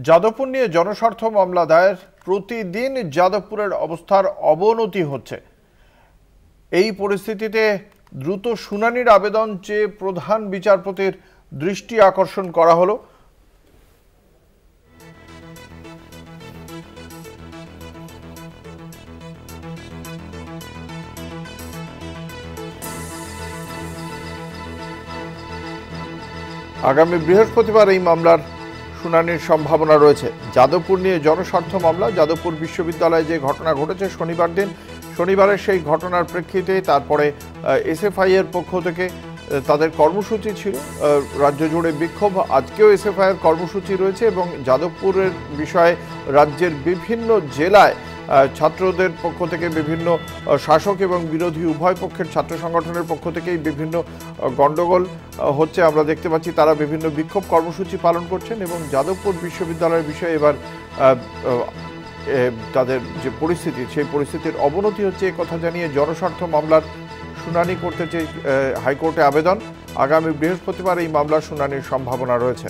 যাদবপুর নিয়ে জনস্বার্থ মামলা দায়ের। প্রতিদিন যাদবপুরের অবস্থার অবনতি হচ্ছে। এই পরিস্থিতিতে দ্রুত শুনানির আবেদন চেয়ে প্রধান বিচারপতির দৃষ্টি আকর্ষণ করা হলো। আগামী বৃহস্পতিবার এই মামলার শুনানির সম্ভাবনা রয়েছে। যাদবপুর নিয়ে জনস্বার্থ মামলা। যাদবপুর বিশ্ববিদ্যালয়ে যে ঘটনা ঘটেছে শনিবারের সেই ঘটনার প্রেক্ষিতে তারপরে এসএফআই এর পক্ষ থেকে তাদের কর্মসূচি ছিল, রাজ্য জুড়ে বিক্ষোভ। আজকেও এসএফআই এর কর্মসূচি রয়েছে এবং যাদবপুরের বিষয়ে রাজ্যের বিভিন্ন জেলায় ছাত্রদের পক্ষ থেকে বিভিন্ন শাসক এবং বিরোধী উভয় পক্ষের ছাত্র সংগঠনের পক্ষ থেকেই বিভিন্ন গণ্ডগোল হচ্ছে আমরা দেখতে পাচ্ছি। তারা বিভিন্ন বিক্ষোভ কর্মসূচি পালন করছেন এবং যাদবপুর বিশ্ববিদ্যালয়ের বিষয়ে এবার তাদের যে পরিস্থিতি, সেই পরিস্থিতির অবনতি হচ্ছে এ কথা জানিয়ে জনস্বার্থ মামলার শুনানি করতে চেয়ে হাইকোর্টে আবেদন। আগামী বৃহস্পতিবার এই মামলার শুনানির সম্ভাবনা রয়েছে।